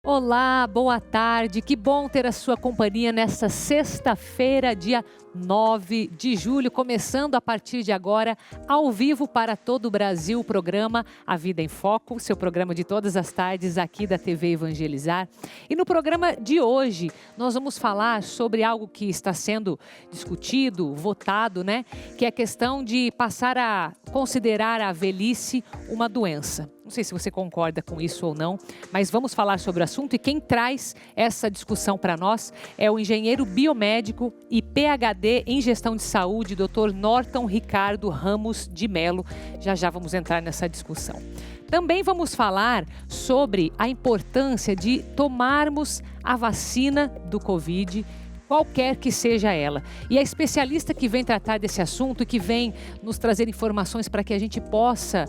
Olá, boa tarde. Que bom ter a sua companhia nesta sexta-feira, dia 9 de julho, começando a partir de agora, ao vivo para todo o Brasil, o programa A Vida em Foco, seu programa de todas as tardes aqui da TV Evangelizar. E no programa de hoje, nós vamos falar sobre algo que está sendo discutido, votado, né? Que é a questão de passar a considerar a velhice uma doença. Não sei se você concorda com isso ou não, mas vamos falar sobre o assunto e quem traz essa discussão para nós é o engenheiro biomédico e PhD em gestão de saúde, Dr. Norton Ricardo Ramos de Melo. Já já vamos entrar nessa discussão. Também vamos falar sobre a importância de tomarmos a vacina do Covid, qualquer que seja ela. E a especialista que vem tratar desse assunto e que vem nos trazer informações para que a gente possa,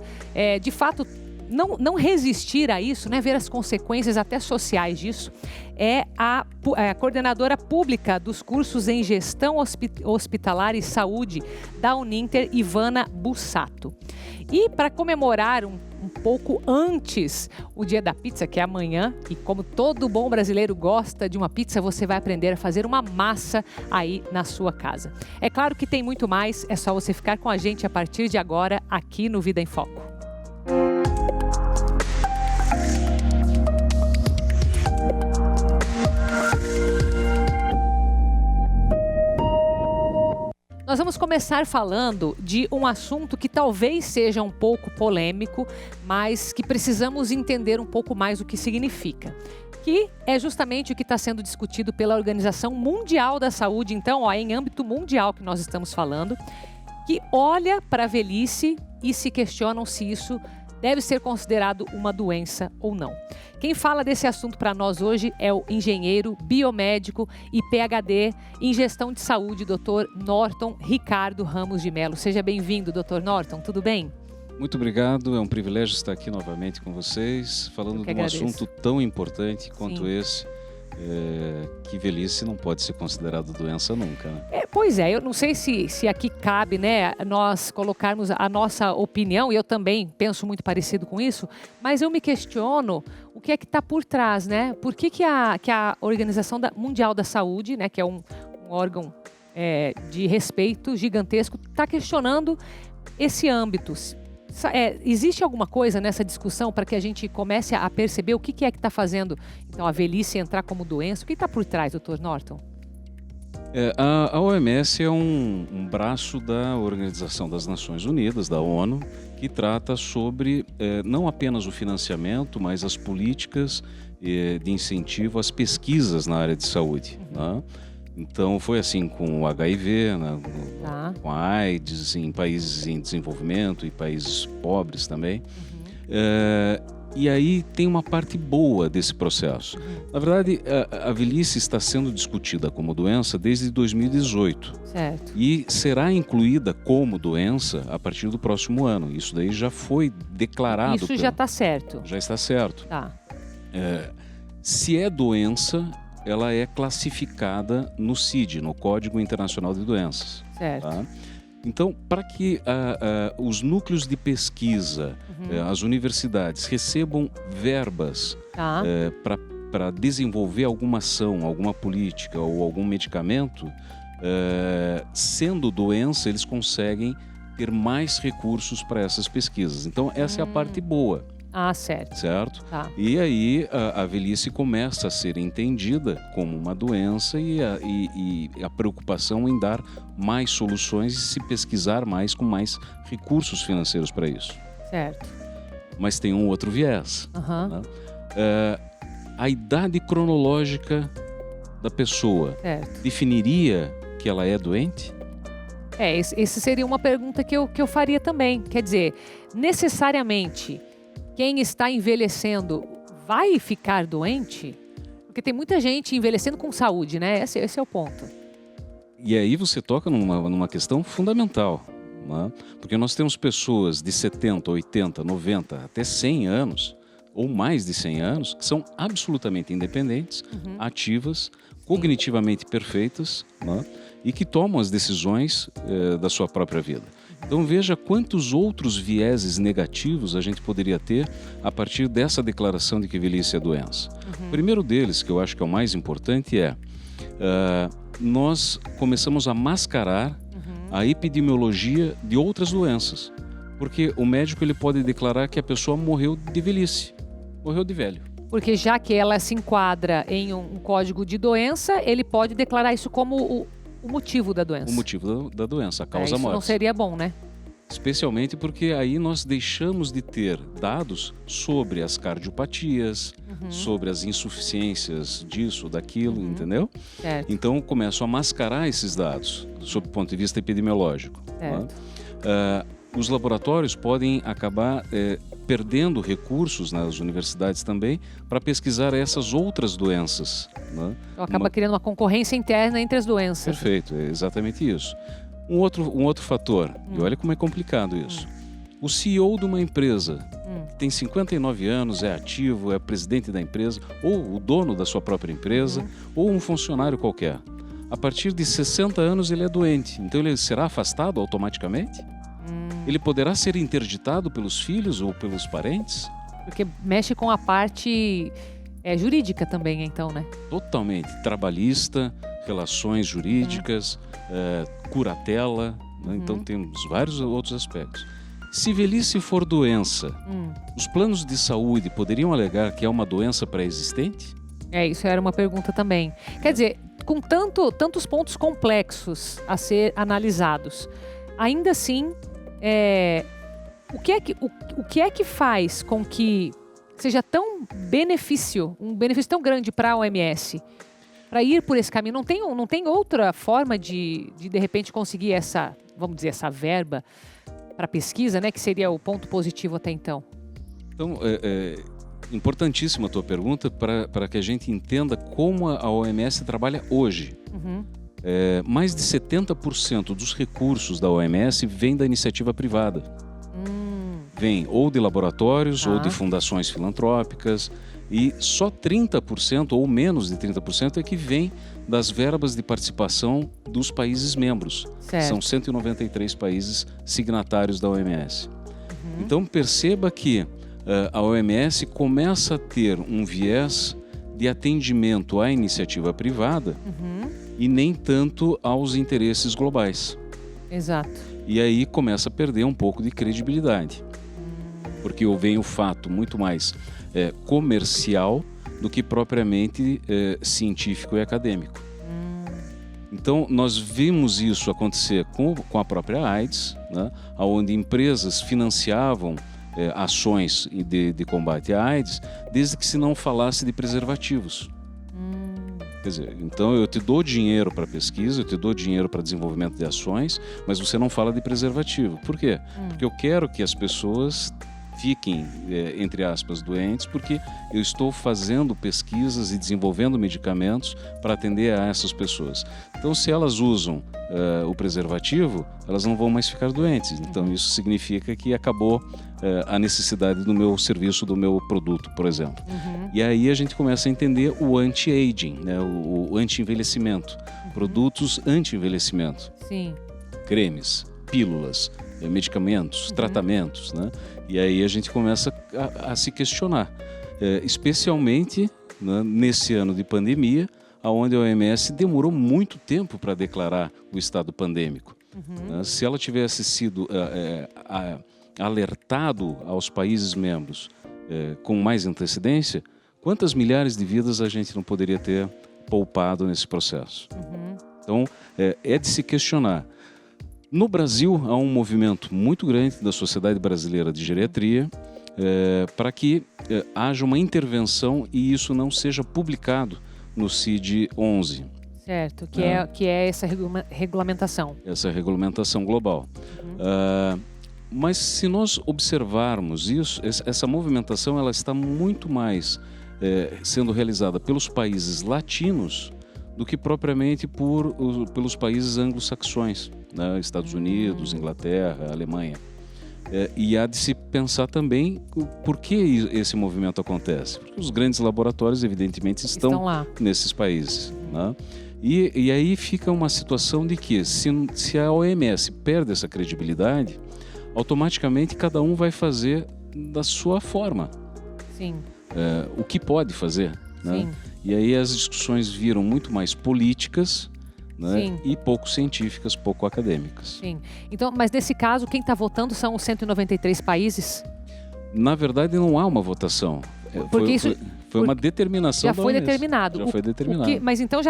de fato, não resistir a isso, né? Ver as consequências até sociais disso, é a coordenadora pública dos cursos em gestão hospitalar e saúde da Uninter, Ivana Bussato. E para comemorar um pouco antes o dia da pizza, que é amanhã, e como todo bom brasileiro gosta de uma pizza, você vai aprender a fazer uma massa aí na sua casa. É claro que tem muito mais, é só você ficar com a gente a partir de agora aqui no Vida em Foco. Nós vamos começar falando de um assunto que talvez seja um pouco polêmico, mas que precisamos entender um pouco mais o que significa. Que é justamente o que está sendo discutido pela Organização Mundial da Saúde, então, em âmbito mundial que nós estamos falando, que olha para a velhice e se questionam se isso deve ser considerado uma doença ou não. Quem fala desse assunto para nós hoje é o engenheiro biomédico e PhD em gestão de saúde, Dr. Norton Ricardo Ramos de Melo. Seja bem-vindo, Dr. Norton, tudo bem? Muito obrigado, é um privilégio estar aqui novamente com vocês, falando de um assunto tão importante quanto esse. Que velhice não pode ser considerado doença nunca, né? Pois é, eu não sei se aqui cabe, né, nós colocarmos a nossa opinião, e eu também penso muito parecido com isso, mas eu me questiono o que é que está por trás, né? Por que a Organização Mundial da Saúde, né, que é um órgão de respeito gigantesco, está questionando esse âmbito? Existe alguma coisa nessa discussão para que a gente comece a perceber o que é que está fazendo então, a velhice entrar como doença? O que está por trás, Dr. Norton? A OMS é um braço da Organização das Nações Unidas, da ONU, que trata sobre não apenas o financiamento, mas as políticas de incentivo às pesquisas na área de saúde. Né? Então, foi assim com o HIV, né, com a AIDS, em países em desenvolvimento e países pobres também. E aí tem uma parte boa desse processo. Na verdade, a velhice está sendo discutida como doença desde 2018. Certo. E será incluída como doença a partir do próximo ano. Isso daí já foi declarado. Isso já está certo. Já está certo. Tá. Se é doença, ela é classificada no CID, no Código Internacional de Doenças. Certo. Tá? Então, para que os núcleos de pesquisa, as universidades recebam verbas para desenvolver alguma ação, alguma política ou algum medicamento, sendo doença, eles conseguem ter mais recursos para essas pesquisas. Então, essa é a parte boa. Certo. Certo? Tá. E aí a velhice começa a ser entendida como uma doença e a preocupação em dar mais soluções e se pesquisar mais com mais recursos financeiros para isso. Certo. Mas tem um outro viés. Né? A idade cronológica da pessoa definiria que ela é doente? Essa seria uma pergunta que eu faria também. Quer dizer, necessariamente quem está envelhecendo vai ficar doente? Porque tem muita gente envelhecendo com saúde, né? Esse é o ponto. E aí você toca numa questão fundamental, né? Porque nós temos pessoas de 70, 80, 90, até 100 anos, ou mais de 100 anos, que são absolutamente independentes, ativas, cognitivamente perfeitas, né? E que tomam as decisões da sua própria vida. Então veja quantos outros vieses negativos a gente poderia ter a partir dessa declaração de que velhice é doença. O primeiro deles, que eu acho que é o mais importante, nós começamos a mascarar a epidemiologia de outras doenças. Porque o médico ele pode declarar que a pessoa morreu de velhice, morreu de velho. Porque já que ela se enquadra em um código de doença, ele pode declarar isso como o motivo da doença. O motivo da doença, a causa isso morte. Não seria bom, né? Especialmente porque aí nós deixamos de ter dados sobre as cardiopatias, sobre as insuficiências disso, daquilo, entendeu? Certo. Então começam a mascarar esses dados, sob o ponto de vista epidemiológico. Certo. Os laboratórios podem acabar perdendo recursos nas universidades também para pesquisar essas outras doenças. Né? Então acaba criando uma concorrência interna entre as doenças. Perfeito, é exatamente isso. Um outro fator, e olha como é complicado isso. O CEO de uma empresa que tem 59 anos, é ativo, é presidente da empresa, ou o dono da sua própria empresa, ou um funcionário qualquer. A partir de 60 anos ele é doente, então ele será afastado automaticamente? Ele poderá ser interditado pelos filhos ou pelos parentes? Porque mexe com a parte jurídica também, então, né? Totalmente. Trabalhista, relações jurídicas, curatela, né? Então temos vários outros aspectos. Se velhice for doença, os planos de saúde poderiam alegar que é uma doença pré-existente? Isso era uma pergunta também. Quer dizer, com tantos pontos complexos a ser analisados, ainda assim, o que é que faz com que seja tão um benefício tão grande para a OMS, para ir por esse caminho? Não tem outra forma de repente conseguir vamos dizer, essa verba para pesquisa, né, que seria o ponto positivo até então? Então, importantíssima a tua pergunta para que a gente entenda como a OMS trabalha hoje. Mais de 70% dos recursos da OMS vem da iniciativa privada. Vem ou de laboratórios ou de fundações filantrópicas, e só 30% ou menos de 30% é que vem das verbas de participação dos países membros. Certo. São 193 países signatários da OMS. Então perceba que a OMS começa a ter um viés de atendimento à iniciativa privada e nem tanto aos interesses globais. Exato. E aí começa a perder um pouco de credibilidade. Porque vem o fato muito mais comercial do que propriamente científico e acadêmico. Então, nós vimos isso acontecer com a própria AIDS, né, onde empresas financiavam ações de combate à AIDS, desde que se não falasse de preservativos. Quer dizer, então eu te dou dinheiro para pesquisa, eu te dou dinheiro para desenvolvimento de ações, mas você não fala de preservativo. Por quê? Porque eu quero que as pessoas fiquem, entre aspas, doentes, porque eu estou fazendo pesquisas e desenvolvendo medicamentos para atender a essas pessoas. Então, se elas usam o preservativo, elas não vão mais ficar doentes. Então, isso significa que acabou a necessidade do meu serviço, do meu produto, por exemplo. E aí a gente começa a entender o anti-aging, né? o anti-envelhecimento, produtos anti-envelhecimento. Sim. Cremes, pílulas, medicamentos, tratamentos, né? E aí a gente começa a se questionar, especialmente, né, nesse ano de pandemia, onde a OMS demorou muito tempo para declarar o estado pandêmico. Se ela tivesse sido alertado aos países membros com mais antecedência, quantas milhares de vidas a gente não poderia ter poupado nesse processo? Então, é de se questionar. No Brasil, há um movimento muito grande da Sociedade Brasileira de Geriatria para que haja uma intervenção e isso não seja publicado no CID-11. Certo, que é essa regulamentação. Essa regulamentação global. Mas se nós observarmos isso, essa movimentação ela está muito mais sendo realizada pelos países latinos do que propriamente pelos países anglo-saxões, né? Estados Unidos, Inglaterra, Alemanha. E há de se pensar também por que esse movimento acontece. Porque os grandes laboratórios, evidentemente, estão lá nesses países. Né? E aí fica uma situação de que se a OMS perde essa credibilidade, automaticamente cada um vai fazer da sua forma. Sim. O que pode fazer, né? Sim. E aí as discussões viram muito mais políticas, né? Sim. E pouco científicas, pouco acadêmicas. Sim. Então, mas nesse caso, quem está votando são os 193 países? Na verdade, não há uma votação. Porque foi uma determinação. Já foi OMS. determinado. Já foi determinado. Mas então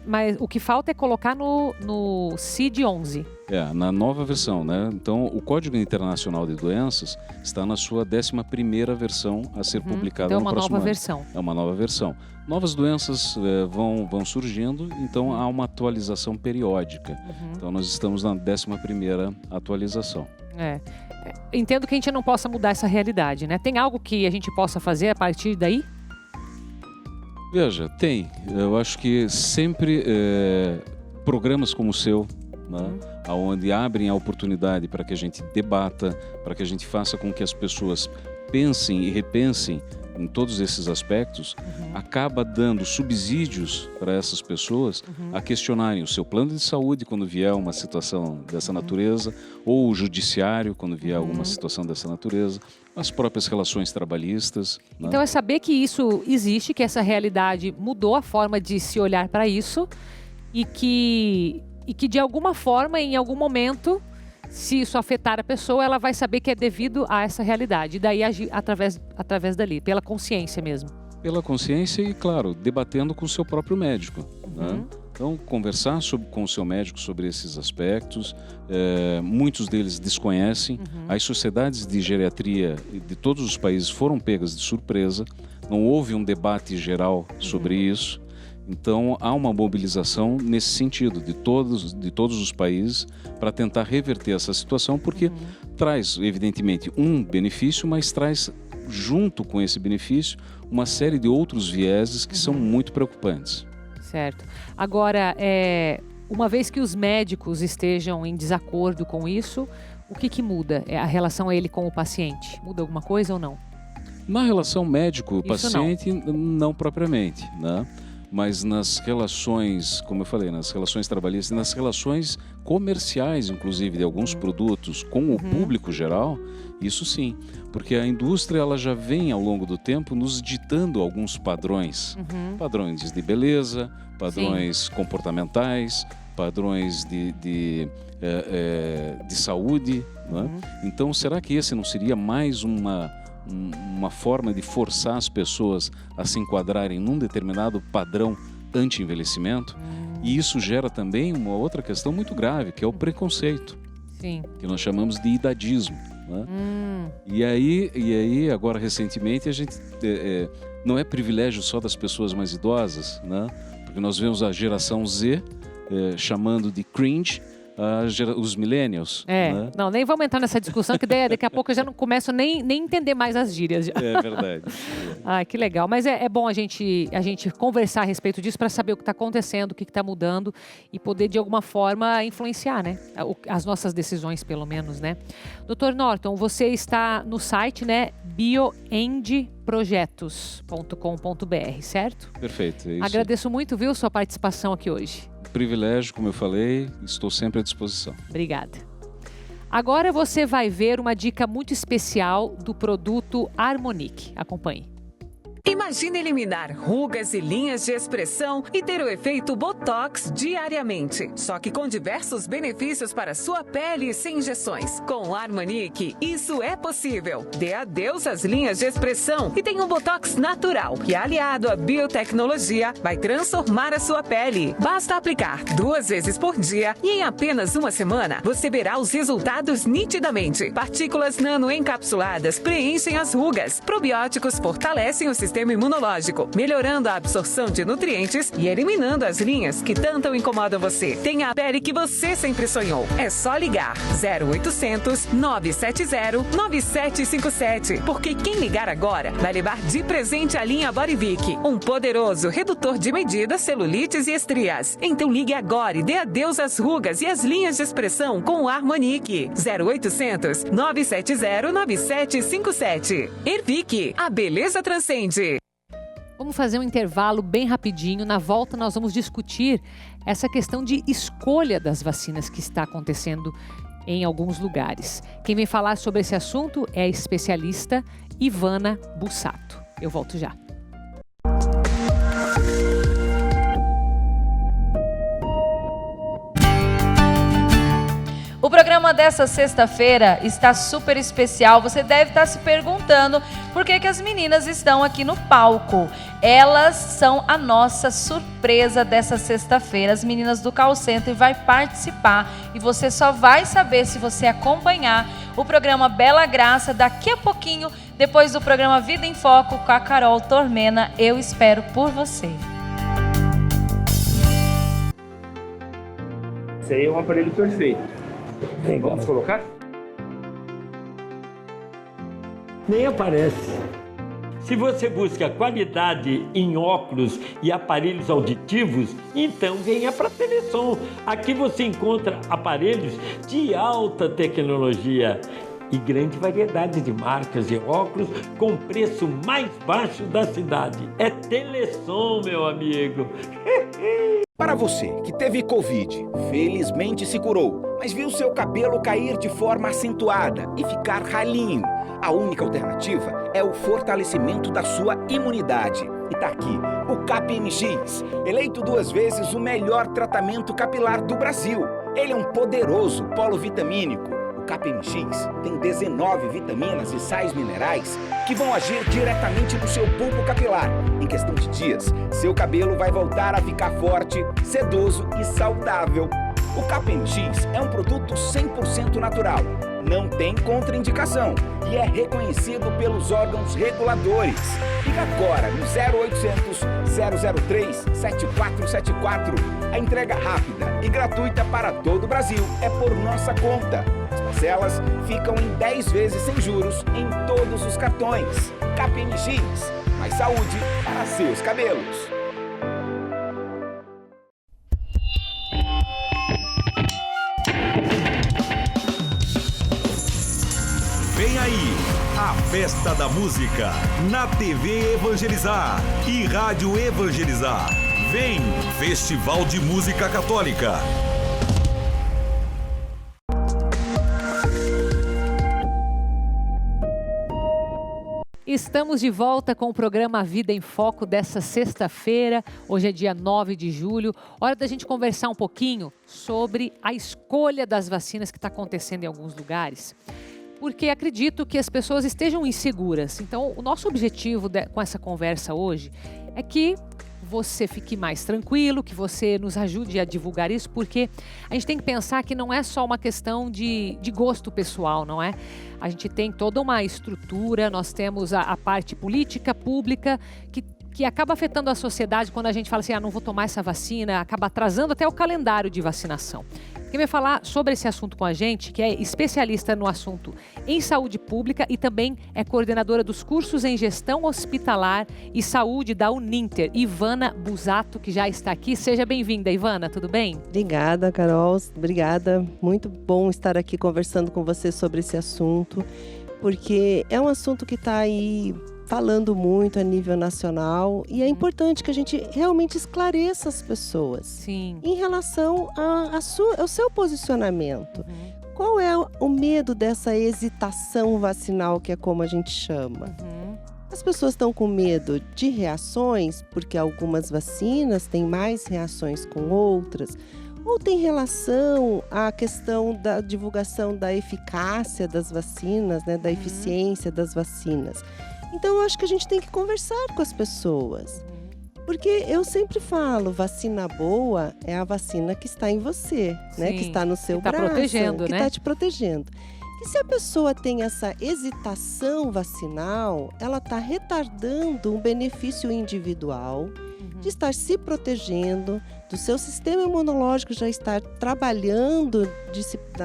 mas o que falta é colocar no CID 11. Na nova versão, né? Então, o Código Internacional de Doenças está na sua 11ª versão a ser publicada então no próximo ano. Versão. É uma nova versão. Novas doenças vão surgindo, então há uma atualização periódica. Então, nós estamos na 11ª atualização. Entendo que a gente não possa mudar essa realidade, né? Tem algo que a gente possa fazer a partir daí? Veja, tem. Eu acho que sempre programas como o seu, né, onde abrem a oportunidade para que a gente debata, para que a gente faça com que as pessoas pensem e repensem em todos esses aspectos, acaba dando subsídios para essas pessoas a questionarem o seu plano de saúde quando vier uma situação dessa natureza, ou o judiciário quando vier alguma situação dessa natureza, as próprias relações trabalhistas. Né? Então é saber que isso existe, que essa realidade mudou a forma de se olhar para isso e que de alguma forma, em algum momento, se isso afetar a pessoa, ela vai saber que é devido a essa realidade. E daí agir através dali, pela consciência mesmo. Pela consciência e, claro, debatendo com o seu próprio médico. Né? Então, conversar com o seu médico sobre esses aspectos. Muitos deles desconhecem. As sociedades de geriatria de todos os países foram pegas de surpresa. Não houve um debate geral sobre isso. Então, há uma mobilização nesse sentido de todos os países para tentar reverter essa situação, porque traz, evidentemente, um benefício, mas traz, junto com esse benefício, uma série de outros vieses que são muito preocupantes. Certo. Agora, uma vez que os médicos estejam em desacordo com isso, o que muda? A relação ele com o paciente? Muda alguma coisa ou não? Na relação médico-paciente, não propriamente, né? Mas nas relações, como eu falei, nas relações trabalhistas, nas relações comerciais, inclusive, de alguns produtos com o público geral, isso sim. Porque a indústria ela já vem, ao longo do tempo, nos ditando alguns padrões. Padrões de beleza, padrões comportamentais, padrões de saúde. Né? Então, será que esse não seria mais uma forma de forçar as pessoas a se enquadrarem num determinado padrão anti-envelhecimento? E isso gera também uma outra questão muito grave, que é o preconceito, que nós chamamos de idadismo. Né? E aí, agora recentemente, a gente não é privilégio só das pessoas mais idosas, né? Porque nós vemos a geração Z chamando de cringe os millennials. Né? Não, nem vamos entrar nessa discussão, que daqui a pouco eu já não começo nem entender mais as gírias. Já. É verdade. Que legal. Mas é bom a gente conversar a respeito disso para saber o que está acontecendo, o que está mudando e poder, de alguma forma, influenciar, né? As nossas decisões, pelo menos, né? Dr. Norton, você está no site, né? bioendprojetos.com.br, certo? Perfeito. É isso. Agradeço muito, viu, sua participação aqui hoje. Privilégio, como eu falei, estou sempre à disposição. Obrigada. Agora você vai ver uma dica muito especial do produto Harmonique. Acompanhe. Imagine eliminar rugas e linhas de expressão e ter o efeito Botox diariamente. Só que com diversos benefícios para sua pele e sem injeções. Com o Harmonique, isso é possível. Dê adeus às linhas de expressão e tenha um Botox natural, que aliado à biotecnologia vai transformar a sua pele. Basta aplicar 2 vezes por dia e em apenas uma semana você verá os resultados nitidamente. Partículas nano encapsuladas preenchem as rugas. Probióticos fortalecem o sistema imunológico, melhorando a absorção de nutrientes e eliminando as linhas que tanto incomodam você. Tenha a pele que você sempre sonhou. É só ligar 0800 970 9757, porque quem ligar agora vai levar de presente a linha Bodyvic, um poderoso redutor de medidas, celulites e estrias. Então ligue agora e dê adeus às rugas e às linhas de expressão com o Harmonique. 0800 970 9757. Ervic, a beleza transcende. Vamos fazer um intervalo bem rapidinho. Na volta nós vamos discutir essa questão de escolha das vacinas que está acontecendo em alguns lugares. Quem vem falar sobre esse assunto é a especialista Ivana Bussato. Eu volto já. O programa dessa sexta-feira está super especial. Você deve estar se perguntando por que as meninas estão aqui no palco. Elas são a nossa surpresa dessa sexta-feira. As meninas do Call Center vai participar e você só vai saber se você acompanhar o programa Bela Graça daqui a pouquinho, depois do programa Vida em Foco com a Carol Tormena. Eu espero por você. Esse aí é um aparelho perfeito. Vamos colocar? Nem aparece. Se você busca qualidade em óculos e aparelhos auditivos, então venha para a Telesom. Aqui você encontra aparelhos de alta tecnologia e grande variedade de marcas de óculos com preço mais baixo da cidade. É Telesom, meu amigo. Para você que teve Covid, felizmente se curou, mas viu seu cabelo cair de forma acentuada e ficar ralinho, a única alternativa é o fortalecimento da sua imunidade. E tá aqui, o KPMX, eleito 2 vezes o melhor tratamento capilar do Brasil. Ele é um poderoso polo vitamínico. O KPMX tem 19 vitaminas e sais minerais que vão agir diretamente no seu bulbo capilar. Em questão de dias, seu cabelo vai voltar a ficar forte, sedoso e saudável. O KPMX é um produto 100% natural, não tem contraindicação e é reconhecido pelos órgãos reguladores. Liga agora no 0800 003 7474. A entrega rápida e gratuita para todo o Brasil é por nossa conta. As parcelas ficam em 10 vezes sem juros em todos os cartões. KPMX, mais saúde para seus cabelos. Vem aí, a Festa da Música, na TV Evangelizar e Rádio Evangelizar. Vem, Festival de Música Católica. Estamos de volta com o programa Vida em Foco dessa sexta-feira. Hoje é dia 9 de julho. Hora da gente conversar um pouquinho sobre a escolha das vacinas que está acontecendo em alguns lugares. Porque acredito que as pessoas estejam inseguras. Então, o nosso objetivo com essa conversa hoje é que você fique mais tranquilo, que você nos ajude a divulgar isso, porque a gente tem que pensar que não é só uma questão de gosto pessoal, não é? A gente tem toda uma estrutura, nós temos a parte política, pública, que acaba afetando a sociedade quando a gente fala assim, não vou tomar essa vacina, acaba atrasando até o calendário de vacinação. Quem vai falar sobre esse assunto com a gente, que é especialista no assunto em saúde pública e também é coordenadora dos cursos em gestão hospitalar e saúde da Uninter, Ivana Bussato, que já está aqui. Seja bem-vinda, Ivana, tudo bem? Obrigada, Carol. Obrigada. Muito bom estar aqui conversando com você sobre esse assunto, porque é um assunto que está aí falando muito a nível nacional e é importante que a gente realmente esclareça as pessoas. Sim. Em relação ao seu posicionamento. Qual é o medo dessa hesitação vacinal, que é como a gente chama? As pessoas estão com medo de reações, porque algumas vacinas têm mais reações com outras, ou tem relação à questão da divulgação da eficácia das vacinas, né, da eficiência das vacinas. Então, eu acho que a gente tem que conversar com as pessoas. Porque eu sempre falo, vacina boa é a vacina que está em você, né? Que está no seu braço, protegendo, que né? está te protegendo. E se a pessoa tem essa hesitação vacinal, ela está retardando um benefício individual de estar se protegendo, do seu sistema imunológico já estar trabalhando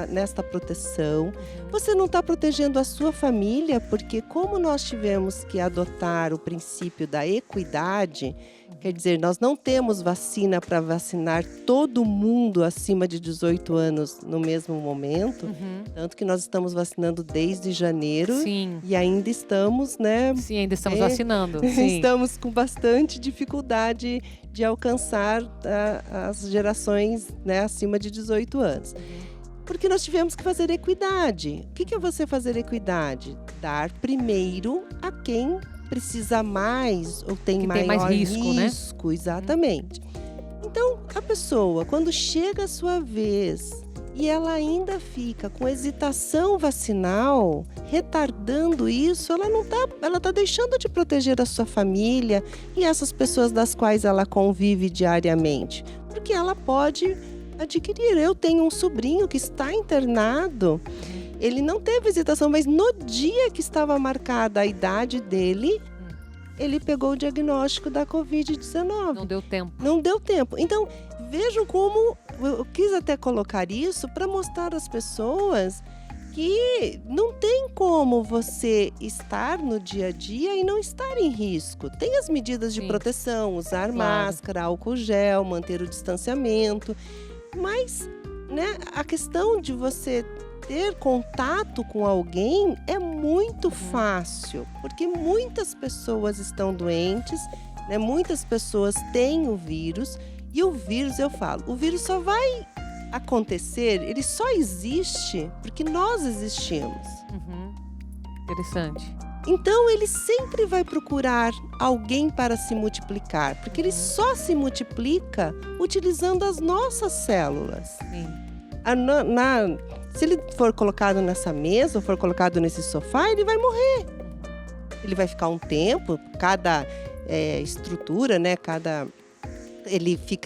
nesta proteção. Você não está protegendo a sua família, porque como nós tivemos que adotar o princípio da equidade, Quer dizer, nós não temos vacina para vacinar todo mundo acima de 18 anos no mesmo momento. Tanto que nós estamos vacinando desde janeiro. Sim. E ainda estamos, né? Sim, ainda estamos vacinando. Sim. Estamos com bastante dificuldade de alcançar as gerações, né, acima de 18 anos. Porque nós tivemos que fazer equidade. O que é você fazer equidade? Dar primeiro a quem precisa mais ou tem maior mais risco, né? Exatamente. Então, a pessoa, quando chega a sua vez e ela ainda fica com hesitação vacinal, retardando isso, ela tá deixando de proteger a sua família e essas pessoas das quais ela convive diariamente. Porque ela pode adquirir. Eu tenho um sobrinho que está internado. Ele não teve hesitação, mas no dia que estava marcada a idade dele, ele pegou o diagnóstico da Covid-19. Não deu tempo. Não deu tempo. Então, vejam como eu quis até colocar isso para mostrar às pessoas que não tem como você estar no dia a dia e não estar em risco. Tem as medidas de proteção, usar máscara, álcool gel, manter o distanciamento. Mas, né, a questão de você ter contato com alguém é muito fácil, porque muitas pessoas estão doentes, né? Muitas pessoas têm o vírus, e o vírus, eu falo, o vírus só vai acontecer, ele só existe porque nós existimos. Interessante. Então ele sempre vai procurar alguém para se multiplicar, porque ele só se multiplica utilizando as nossas células. Sim. Se ele for colocado nessa mesa ou for colocado nesse sofá, ele vai morrer. Ele vai ficar um tempo, cada estrutura, né?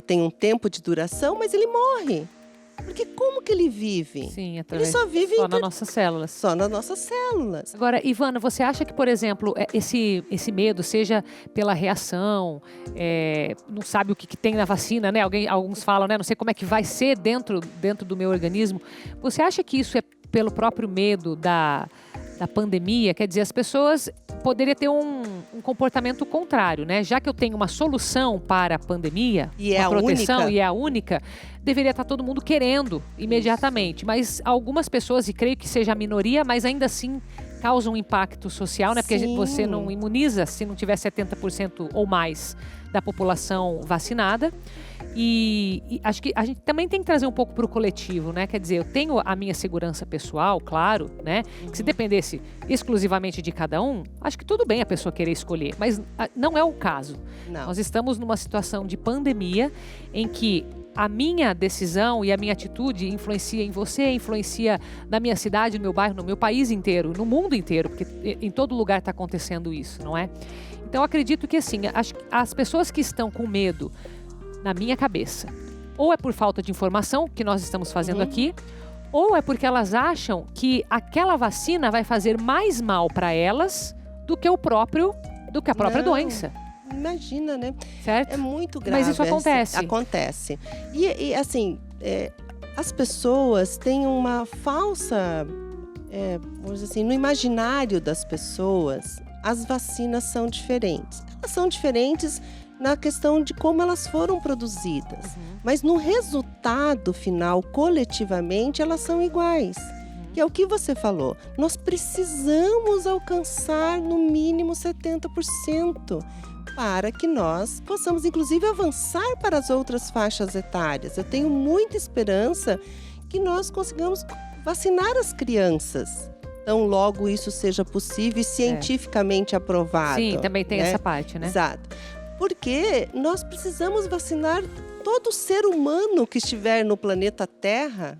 Tem um tempo de duração, mas ele morre. Porque como que ele vive? Sim, ele só vive nas nossas células. Só nas nossas células. Agora, Ivana, você acha que, por exemplo, esse medo, seja pela reação, não sabe o que tem na vacina, né? Alguns falam, né? Não sei como é que vai ser dentro do meu organismo. Você acha que isso é pelo próprio medo da pandemia? Quer dizer, as pessoas poderiam ter um comportamento contrário, né? Já que eu tenho uma solução para a pandemia, uma proteção, e é a única, deveria estar todo mundo querendo imediatamente. Mas algumas pessoas, e creio que seja a minoria, mas ainda assim causam um impacto social, né? Porque você não imuniza se não tiver 70% ou mais da população vacinada. E acho que a gente também tem que trazer um pouco para o coletivo, né? Quer dizer, eu tenho a minha segurança pessoal, claro, né? Que se dependesse exclusivamente de cada um, acho que tudo bem a pessoa querer escolher, mas não é o caso. Não. Nós estamos numa situação de pandemia em que a minha decisão e a minha atitude influencia em você, influencia na minha cidade, no meu bairro, no meu país inteiro, no mundo inteiro, porque em todo lugar está acontecendo isso, não é? Então, acredito que, assim, as pessoas que estão com medo, na minha cabeça, ou é por falta de informação, que nós estamos fazendo aqui, ou é porque elas acham que aquela vacina vai fazer mais mal para elas do que a própria doença. Imagina, né? Certo? É muito grave. Mas isso acontece. Acontece. E assim, as pessoas têm uma falsa, vamos dizer assim, no imaginário das pessoas, as vacinas são diferentes. Elas são diferentes na questão de como elas foram produzidas. Mas no resultado final, coletivamente, elas são iguais. Que é o que você falou. Nós precisamos alcançar no mínimo 70% para que nós possamos, inclusive, avançar para as outras faixas etárias. Eu tenho muita esperança que nós consigamos vacinar as crianças. Então, logo isso seja possível e cientificamente aprovado. Sim, também tem essa parte, né? Exato. Porque nós precisamos vacinar todo ser humano que estiver no planeta Terra,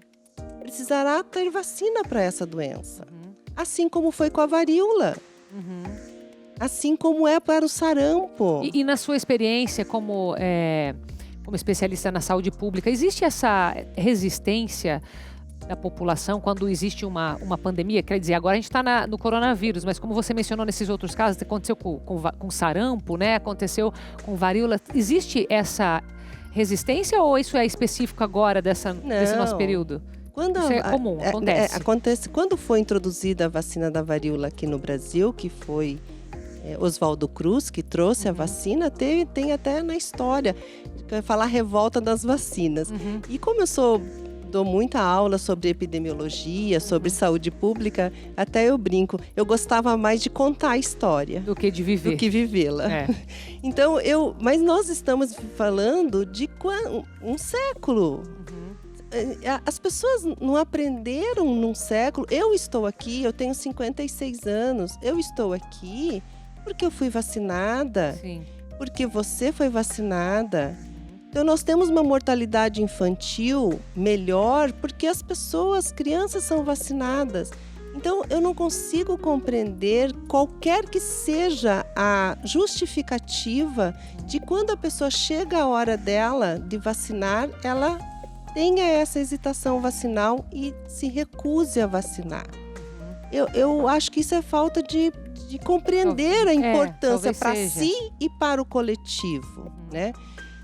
precisará ter vacina para essa doença. Assim como foi com a varíola. Assim como é para o sarampo. E na sua experiência como especialista na saúde pública, existe essa resistência da população quando existe uma pandemia? Quer dizer, agora a gente está no coronavírus, mas como você mencionou nesses outros casos, aconteceu com sarampo, né? Aconteceu com varíola. Existe essa resistência ou isso é específico agora desse nosso período? Isso é comum, acontece. Acontece quando foi introduzida a vacina da varíola aqui no Brasil, que foi Oswaldo Cruz, que trouxe a vacina, tem até na história, falar revolta das vacinas. E como dou muita aula sobre epidemiologia, sobre saúde pública, até eu brinco, eu gostava mais de contar a história. Do que de viver. Do que vivê-la. Então, mas nós estamos falando de um século. As pessoas não aprenderam num século. Eu estou aqui, eu tenho 56 anos, eu estou aqui porque eu fui vacinada, porque você foi vacinada. Então, nós temos uma mortalidade infantil melhor porque as crianças são vacinadas. Então, eu não consigo compreender qualquer que seja a justificativa de quando a pessoa chega a hora dela de vacinar, ela tenha essa hesitação vacinal e se recuse a vacinar. Eu acho que isso é falta de compreender a importância para si e para o coletivo, né?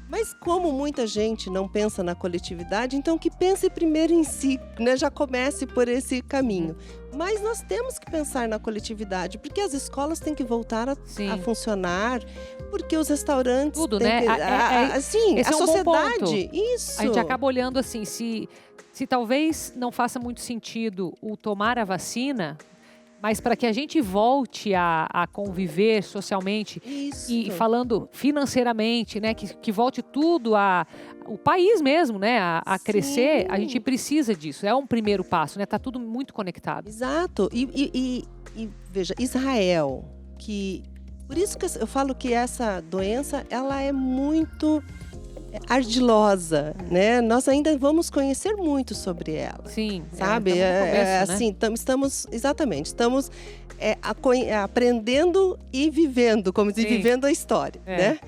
Mas como muita gente não pensa na coletividade, então que pense primeiro em si, né? Já comece por esse caminho. Mas nós temos que pensar na coletividade, porque as escolas têm que voltar a funcionar, porque os restaurantes... Tudo, têm né? Assim, esse a é um sociedade, bom ponto. Isso. A gente acaba olhando assim, se talvez não faça muito sentido o tomar a vacina, mas para que a gente volte a conviver socialmente e falando financeiramente, né, que volte tudo o país mesmo, né, a crescer, a gente precisa disso. É um primeiro passo, né? Tá tudo muito conectado. Exato. E veja, Israel, por isso que eu falo que essa doença, ela é muito ardilosa, né? Nós ainda vamos conhecer muito sobre ela. Sim, sabe? Começo, assim, estamos aprendendo e vivendo, como diz, vivendo a história, né?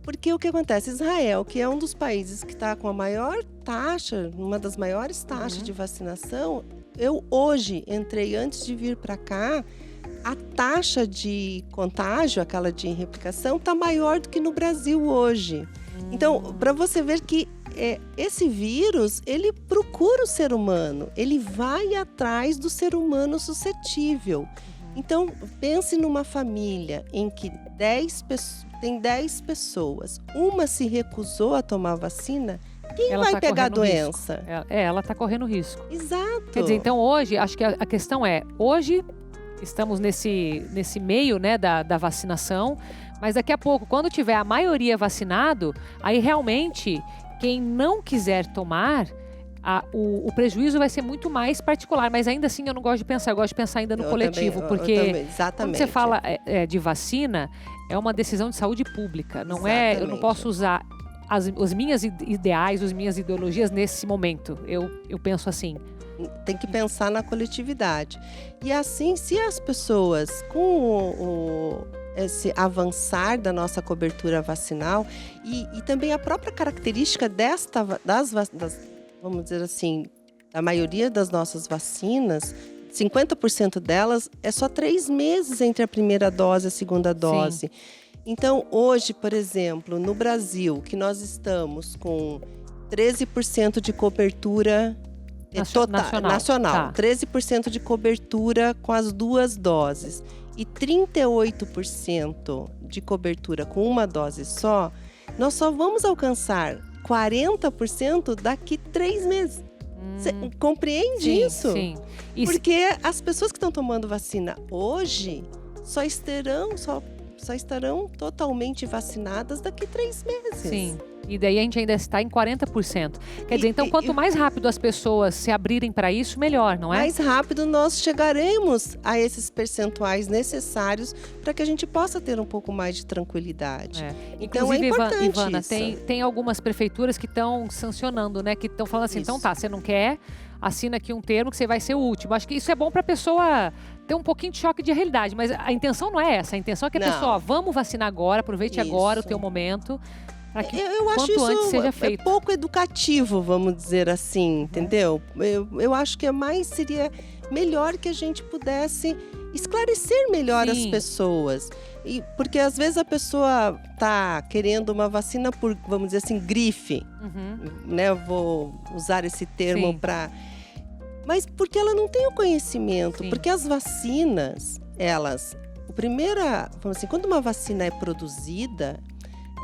Porque o que acontece? Israel, que é um dos países que está com a maior taxa, uma das maiores taxas de vacinação, eu hoje entrei antes de vir para cá. A taxa de contágio, aquela de replicação, está maior do que no Brasil hoje. Então, para você ver que esse vírus, ele procura o ser humano, ele vai atrás do ser humano suscetível. Então, pense numa família em que tem 10 pessoas, uma se recusou a tomar a vacina, quem vai pegar a doença? Ela está correndo risco. Exato. Quer dizer, então hoje, acho que a questão hoje estamos nesse meio, né, da vacinação, mas daqui a pouco, quando tiver a maioria vacinado, aí realmente quem não quiser tomar, o prejuízo vai ser muito mais particular. Mas ainda assim eu não gosto de pensar, eu gosto de pensar ainda no coletivo, porque quando você fala de vacina, é uma decisão de saúde pública, não é? Eu não posso usar os minhas ideais, as minhas ideologias nesse momento. Eu penso assim. Tem que pensar na coletividade. E assim, se as pessoas, com esse avançar da nossa cobertura vacinal e também a própria característica vamos dizer assim, da maioria das nossas vacinas, 50% delas é só 3 meses entre a primeira dose e a segunda dose. Sim. Então, hoje, por exemplo, no Brasil, que nós estamos com 13% de cobertura nacional. Tá. 13% de cobertura com as 2 doses e 38% de cobertura com uma dose só, nós só vamos alcançar 40% daqui 3 meses. Você compreende isso? Sim. Porque as pessoas que estão tomando vacina hoje só estarão totalmente vacinadas daqui 3 meses. Sim. E daí a gente ainda está em 40%. Quer dizer, então quanto mais rápido as pessoas se abrirem para isso, melhor, não é? Mais rápido nós chegaremos a esses percentuais necessários para que a gente possa ter um pouco mais de tranquilidade. Então inclusive, é importante Ivana, isso. Tem algumas prefeituras que estão sancionando, né? Que estão falando assim, então tá, você não quer, assina aqui um termo que você vai ser o último. Acho que isso é bom para a pessoa ter um pouquinho de choque de realidade, mas a intenção não é essa. A intenção é que a pessoa, vamos vacinar agora, aproveite agora o teu momento. Eu acho isso seja feito. Pouco educativo, vamos dizer assim, entendeu? Eu acho que seria melhor que a gente pudesse esclarecer melhor as pessoas. Porque às vezes a pessoa está querendo uma vacina por, vamos dizer assim, grife. Né? Eu vou usar esse termo para... Mas porque ela não tem o conhecimento. Porque as vacinas, Vamos assim, quando uma vacina é produzida,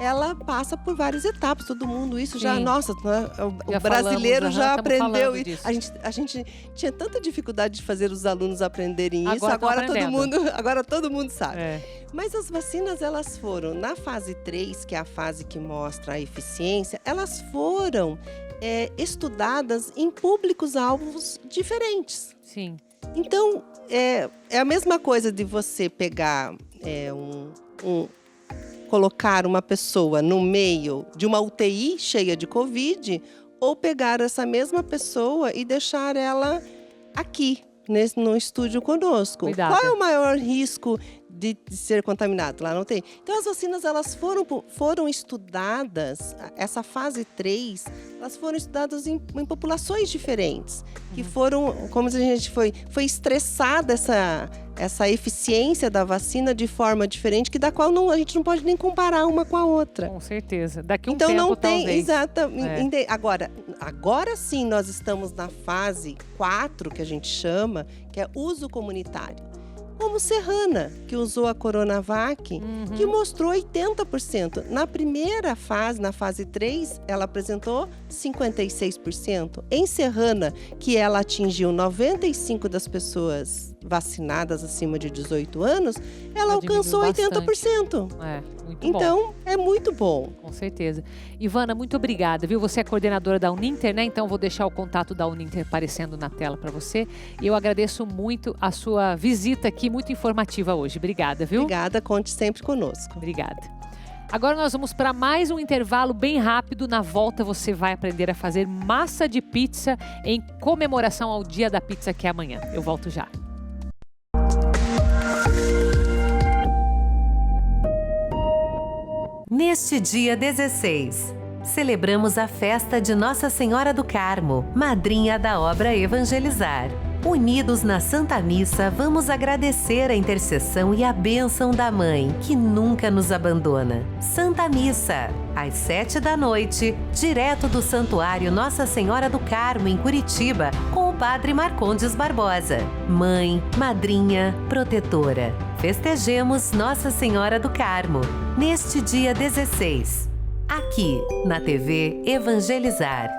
ela passa por várias etapas, todo mundo, isso já, nossa, o brasileiro já aprendeu isso. A gente tinha tanta dificuldade de fazer os alunos aprenderem isso, agora todo mundo sabe. Mas as vacinas, elas foram, na fase 3, que é a fase que mostra a eficiência, elas foram estudadas em públicos-alvos diferentes. Sim. Então, é a mesma coisa de você pegar colocar uma pessoa no meio de uma UTI cheia de Covid, ou pegar essa mesma pessoa e deixar ela aqui, no estúdio conosco. Cuidado. Qual é o maior risco de ser contaminado? Lá não tem. Então, as vacinas, elas foram estudadas, essa fase 3, elas foram estudadas em populações diferentes, que foram, como a gente foi estressada essa eficiência da vacina de forma diferente, da qual a gente não pode nem comparar uma com a outra. Com certeza. Daqui um tempo, não tem, talvez. Exatamente. Agora sim, nós estamos na fase 4, que a gente chama, que é uso comunitário. Como Serrana, que usou a Coronavac, que mostrou 80%. Na primeira fase, na fase 3, ela apresentou 56%. Em Serrana, que ela atingiu 95% das pessoas vacinadas acima de 18 anos, ela alcançou 80%. Muito então, bom. É muito bom. Com certeza. Ivana, muito obrigada, viu? Você é coordenadora da Uninter, né? Então, vou deixar o contato da Uninter aparecendo na tela para você. E eu agradeço muito a sua visita aqui, muito informativa hoje. Obrigada, viu? Obrigada, conte sempre conosco. Obrigada. Agora nós vamos para mais um intervalo bem rápido. Na volta você vai aprender a fazer massa de pizza em comemoração ao Dia da Pizza, que é amanhã. Eu volto já. Neste dia 16, celebramos a festa de Nossa Senhora do Carmo, madrinha da obra Evangelizar. Unidos na Santa Missa, vamos agradecer a intercessão e a bênção da Mãe, que nunca nos abandona. Santa Missa, às 19h, direto do Santuário Nossa Senhora do Carmo, em Curitiba, com o Padre Marcondes Barbosa. Mãe, madrinha, protetora. Festejemos Nossa Senhora do Carmo, neste dia 16, aqui na TV Evangelizar.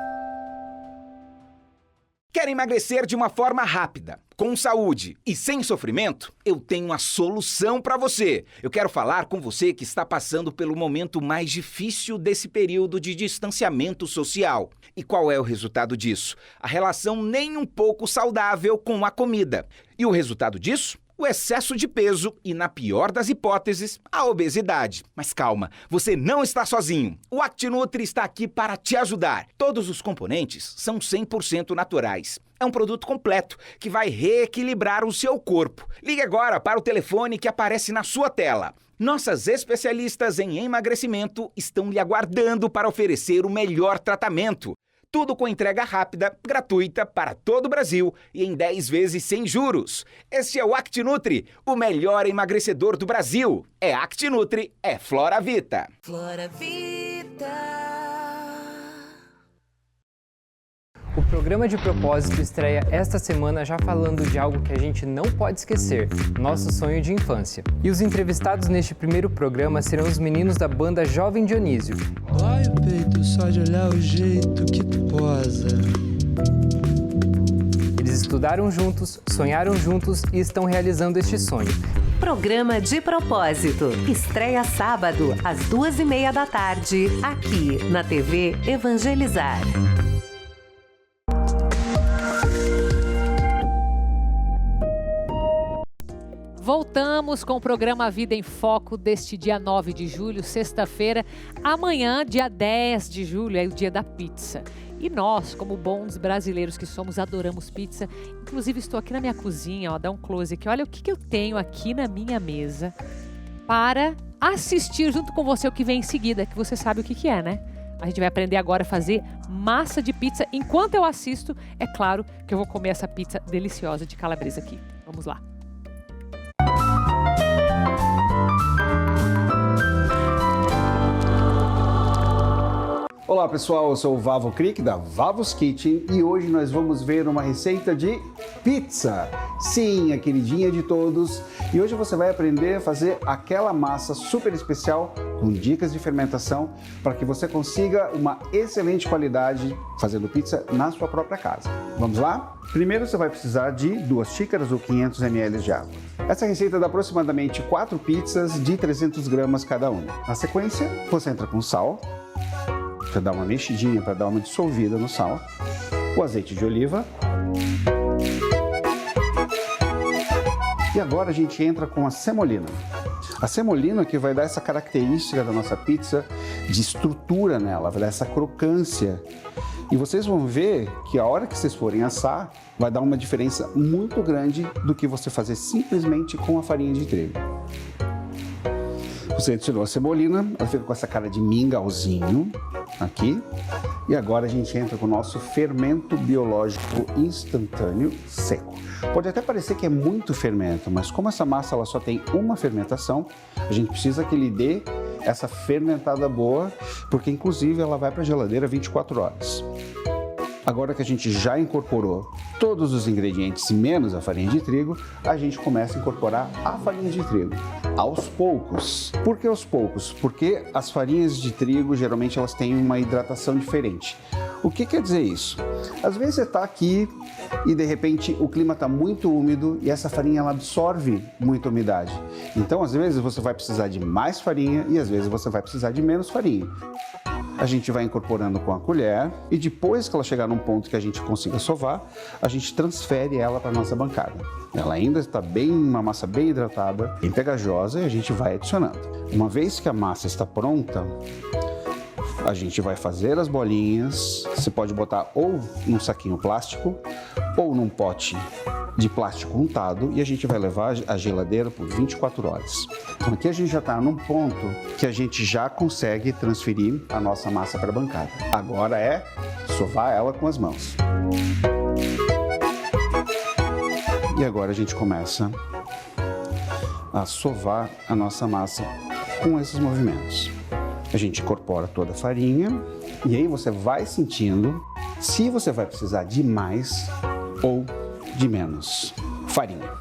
Quer emagrecer de uma forma rápida, com saúde e sem sofrimento? Eu tenho uma solução para você. Eu quero falar com você que está passando pelo momento mais difícil desse período de distanciamento social. E qual é o resultado disso? A relação nem um pouco saudável com a comida. E o resultado disso? O excesso de peso e, na pior das hipóteses, a obesidade. Mas calma, você não está sozinho. O ActiNutri está aqui para te ajudar. Todos os componentes são 100% naturais. É um produto completo que vai reequilibrar o seu corpo. Ligue agora para o telefone que aparece na sua tela. Nossas especialistas em emagrecimento estão lhe aguardando para oferecer o melhor tratamento. Tudo com entrega rápida, gratuita para todo o Brasil e em 10 vezes sem juros. Este é o ActiNutri, o melhor emagrecedor do Brasil. É ActiNutri, é Floravita. Floravita. O programa de propósito estreia esta semana já falando de algo que a gente não pode esquecer, nosso sonho de infância. E os entrevistados neste primeiro programa serão os meninos da banda Jovem Dionísio. Dói o peito só de olhar o jeito que tu posa. Eles estudaram juntos, sonharam juntos e estão realizando este sonho. Programa de propósito. Estreia sábado, às 2h30 da tarde, aqui na TV Evangelizar. Voltamos com o programa Vida em Foco deste dia 9 de julho, sexta-feira. Amanhã, dia 10 de julho, é o dia da pizza. E nós, como bons brasileiros que somos, adoramos pizza. Inclusive, estou aqui na minha cozinha, ó, dá um close aqui. Olha o que eu tenho aqui na minha mesa para assistir junto com você o que vem em seguida, que você sabe o que é, né? A gente vai aprender agora a fazer massa de pizza. Enquanto eu assisto, é claro que eu vou comer essa pizza deliciosa de calabresa aqui. Vamos lá. Olá pessoal, eu sou o Vavo Crick da Vavo's Kitchen e hoje nós vamos ver uma receita de pizza. Sim, a queridinha de todos. E hoje você vai aprender a fazer aquela massa super especial com dicas de fermentação para que você consiga uma excelente qualidade fazendo pizza na sua própria casa. Vamos lá? Primeiro você vai precisar de 2 xícaras ou 500 ml de água. Essa receita dá aproximadamente 4 pizzas de 300 gramas cada uma. Na sequência, você entra com sal, para dar uma mexidinha, para dar uma dissolvida no sal, o azeite de oliva. E agora a gente entra com a semolina. A semolina que vai dar essa característica da nossa pizza de estrutura nela, vai dar essa crocância. E vocês vão ver que a hora que vocês forem assar, vai dar uma diferença muito grande do que você fazer simplesmente com a farinha de trigo. Você adicionou a semolina, ela fica com essa cara de mingauzinho aqui. E agora a gente entra com o nosso fermento biológico instantâneo seco. Pode até parecer que é muito fermento, mas como essa massa ela só tem uma fermentação, a gente precisa que ele dê essa fermentada boa, porque inclusive ela vai para a geladeira 24 horas. Agora que a gente já incorporou todos os ingredientes menos a farinha de trigo, a gente começa a incorporar a farinha de trigo aos poucos. Por que aos poucos? Porque as farinhas de trigo geralmente elas têm uma hidratação diferente. O que quer dizer isso? Às vezes você está aqui e de repente o clima está muito úmido e essa farinha ela absorve muita umidade. Então às vezes você vai precisar de mais farinha e às vezes você vai precisar de menos farinha. A gente vai incorporando com a colher e depois que ela chegar num ponto que a gente consiga sovar, a gente transfere ela para a nossa bancada. Ela ainda está uma massa bem hidratada, bem pegajosa e a gente vai adicionando. Uma vez que a massa está pronta, a gente vai fazer as bolinhas. Você pode botar ou num saquinho plástico ou num pote de plástico untado e a gente vai levar à geladeira por 24 horas. Então aqui a gente já está num ponto que a gente já consegue transferir a nossa massa para a bancada. Agora é sovar ela com as mãos. E agora a gente começa a sovar a nossa massa com esses movimentos. A gente incorpora toda a farinha e aí você vai sentindo se você vai precisar de mais ou de menos farinha.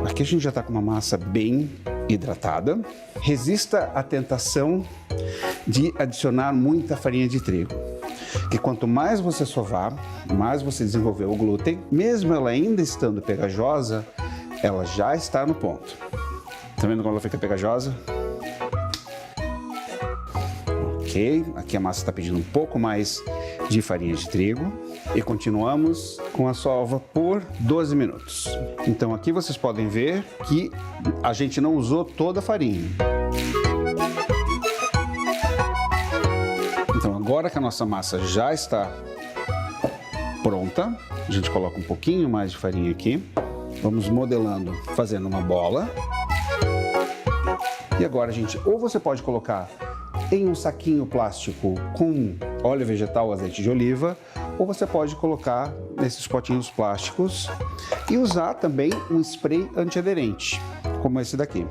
Aqui a gente já está com uma massa bem hidratada. Resista à tentação de adicionar muita farinha de trigo, que quanto mais você sovar, mais você desenvolver o glúten, mesmo ela ainda estando pegajosa, ela já está no ponto. Tá vendo como ela fica pegajosa? Ok, aqui a massa está pedindo um pouco mais de farinha de trigo e continuamos com a sova por 12 minutos. Então aqui vocês podem ver que a gente não usou toda a farinha. Então agora que a nossa massa já está pronta, a gente coloca um pouquinho mais de farinha aqui, vamos modelando, fazendo uma bola. E agora a gente, ou você pode colocar em um saquinho plástico com óleo vegetal ou azeite de oliva, ou você pode colocar nesses potinhos plásticos e usar também um spray antiaderente, como esse daqui.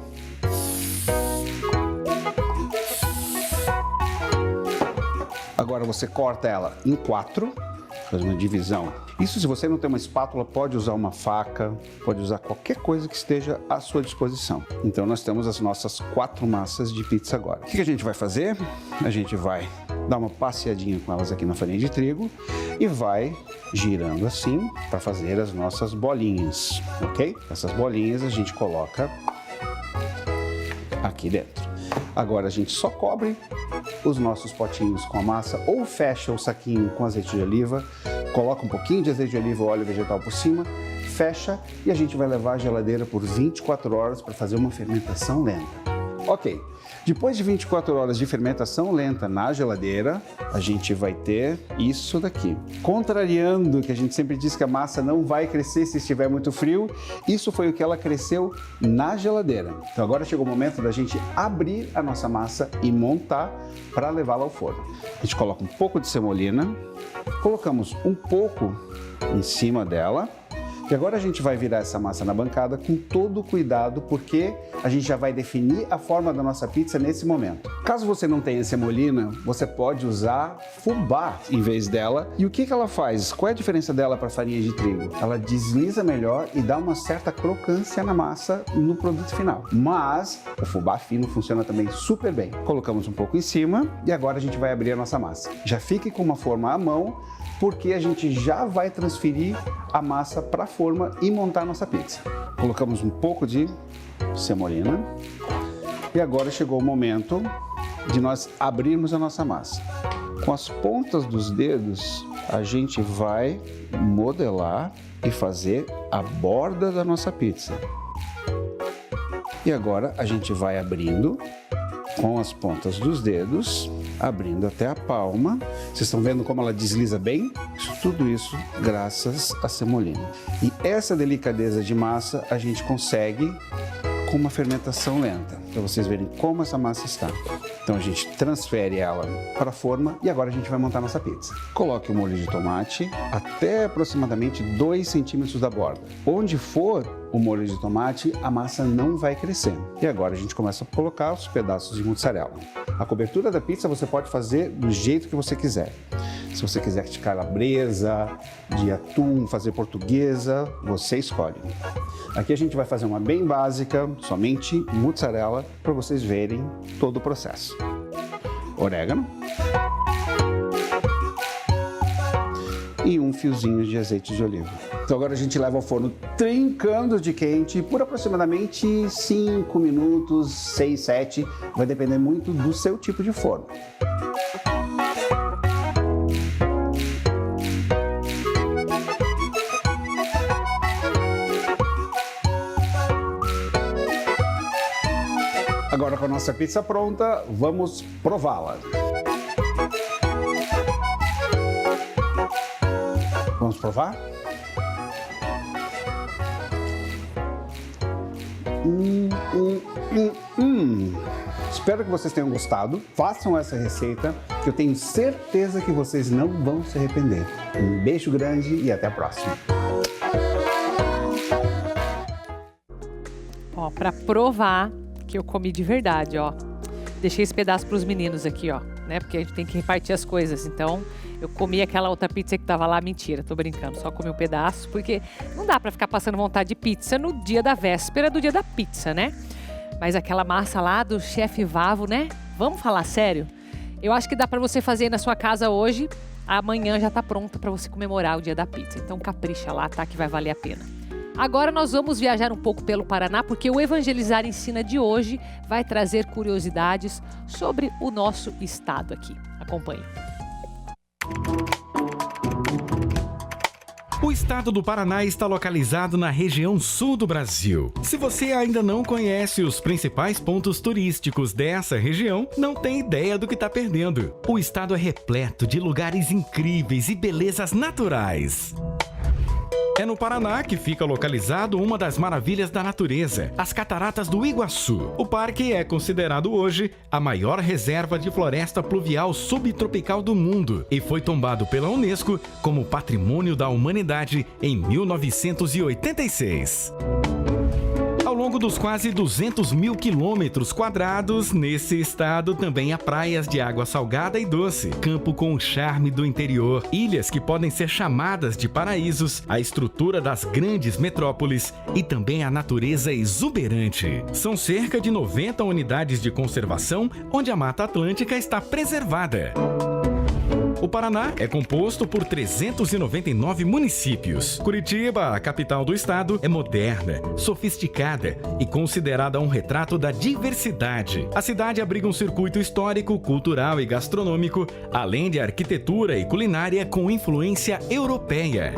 Agora você corta ela em 4, faz uma divisão. Isso se você não tem uma espátula, pode usar uma faca, pode usar qualquer coisa que esteja à sua disposição. Então nós temos as nossas 4 massas de pizza agora. O que a gente vai fazer? A gente vai dar uma passeadinha com elas aqui na farinha de trigo e vai girando assim para fazer as nossas bolinhas, ok? Essas bolinhas a gente coloca aqui dentro. Agora a gente só cobre os nossos potinhos com a massa ou fecha o saquinho com azeite de oliva, coloca um pouquinho de azeite de oliva ou óleo vegetal por cima, fecha e a gente vai levar à geladeira por 24 horas para fazer uma fermentação lenta. Ok, depois de 24 horas de fermentação lenta na geladeira, a gente vai ter isso daqui. Contrariando que a gente sempre diz que a massa não vai crescer se estiver muito frio, isso foi o que ela cresceu na geladeira. Então agora chegou o momento da gente abrir a nossa massa e montar para levá-la ao forno. A gente coloca um pouco de semolina, colocamos um pouco em cima dela, E agora a gente vai virar essa massa na bancada com todo o cuidado, porque a gente já vai definir a forma da nossa pizza nesse momento. Caso você não tenha semolina, você pode usar fubá em vez dela. E o que ela faz? Qual é a diferença dela para a farinha de trigo? Ela desliza melhor e dá uma certa crocância na massa no produto final. Mas o fubá fino funciona também super bem. Colocamos um pouco em cima e agora a gente vai abrir a nossa massa. Já fique com uma forma à mão, porque a gente já vai transferir a massa para a forma e montar a nossa pizza. Colocamos um pouco de semolina e agora chegou o momento de nós abrirmos a nossa massa. Com as pontas dos dedos, a gente vai modelar e fazer a borda da nossa pizza. E agora a gente vai abrindo com as pontas dos dedos, abrindo até a palma. Vocês estão vendo como ela desliza bem? Tudo isso graças à semolina. E essa delicadeza de massa a gente consegue com uma fermentação lenta, para vocês verem como essa massa está. Então a gente transfere ela para a forma e agora a gente vai montar nossa pizza. Coloque o molho de tomate até aproximadamente 2 centímetros da borda. Onde for o molho de tomate, a massa não vai crescer. E agora a gente começa a colocar os pedaços de mussarela. A cobertura da pizza você pode fazer do jeito que você quiser. Se você quiser de calabresa, de atum, fazer portuguesa, você escolhe. Aqui a gente vai fazer uma bem básica, somente mussarela, para vocês verem todo o processo. Orégano. E um fiozinho de azeite de oliva. Então agora a gente leva ao forno trincando de quente por aproximadamente 5 minutos, 6, 7. Vai depender muito do seu tipo de forno. Agora com a nossa pizza pronta, vamos prová-la. Vamos provar? Espero que vocês tenham gostado. Façam essa receita, que eu tenho certeza que vocês não vão se arrepender. Um beijo grande e até a próxima. Ó, para provar que eu comi de verdade, ó. Deixei esse pedaço para os meninos aqui, ó, né? Porque a gente tem que repartir as coisas. Então, eu comi aquela outra pizza que tava lá, mentira, tô brincando, só comi um pedaço, porque não dá para ficar passando vontade de pizza no dia da véspera do dia da pizza, né? Mas aquela massa lá do chefe Vavo, né? Vamos falar sério? Eu acho que dá para você fazer aí na sua casa hoje, amanhã já tá pronta para você comemorar o dia da pizza. Então, capricha lá, tá? Que vai valer a pena. Agora nós vamos viajar um pouco pelo Paraná, porque o Evangelizar Ensina de hoje vai trazer curiosidades sobre o nosso estado aqui. Acompanhe. O estado do Paraná está localizado na região sul do Brasil. Se você ainda não conhece os principais pontos turísticos dessa região, não tem ideia do que está perdendo. O estado é repleto de lugares incríveis e belezas naturais. É no Paraná que fica localizado uma das maravilhas da natureza, as Cataratas do Iguaçu. O parque é considerado hoje a maior reserva de floresta pluvial subtropical do mundo e foi tombado pela Unesco como Patrimônio da Humanidade em 1986. Ao longo dos quase 200 mil quilômetros quadrados, nesse estado também há praias de água salgada e doce, campo com o charme do interior, ilhas que podem ser chamadas de paraísos, a estrutura das grandes metrópoles e também a natureza exuberante. São cerca de 90 unidades de conservação, onde a Mata Atlântica está preservada. O Paraná é composto por 399 municípios. Curitiba, a capital do estado, é moderna, sofisticada e considerada um retrato da diversidade. A cidade abriga um circuito histórico, cultural e gastronômico, além de arquitetura e culinária com influência europeia.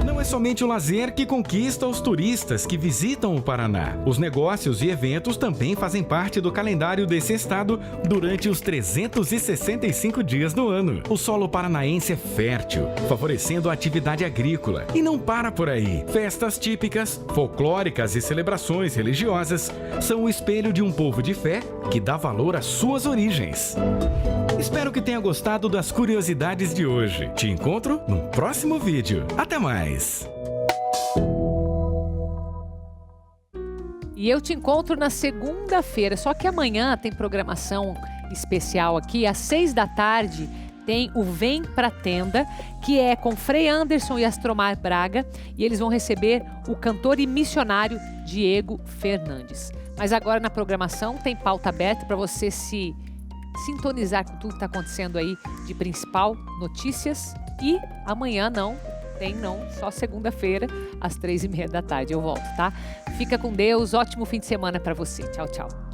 Não é somente o lazer que conquista os turistas que visitam o Paraná. Os negócios e eventos também fazem parte do calendário desse estado durante os 365 dias do ano. O solo paranaense é fértil, favorecendo a atividade agrícola. E não para por aí. Festas típicas, folclóricas e celebrações religiosas são o espelho de um povo de fé que dá valor às suas origens. Espero que tenha gostado das curiosidades de hoje. Te encontro no próximo vídeo. Até mais! E eu te encontro na segunda-feira, só que amanhã tem programação especial aqui, às 6 da tarde, tem o Vem Pra Tenda, que é com Frei Anderson e Astromar Braga, e eles vão receber o cantor e missionário Diego Fernandes. Mas agora na programação tem pauta aberta para você se sintonizar com tudo que está acontecendo aí de principal, notícias, e amanhã não, só segunda-feira, às 3h30 da tarde eu volto, tá? Fica com Deus, ótimo fim de semana para você. Tchau, tchau.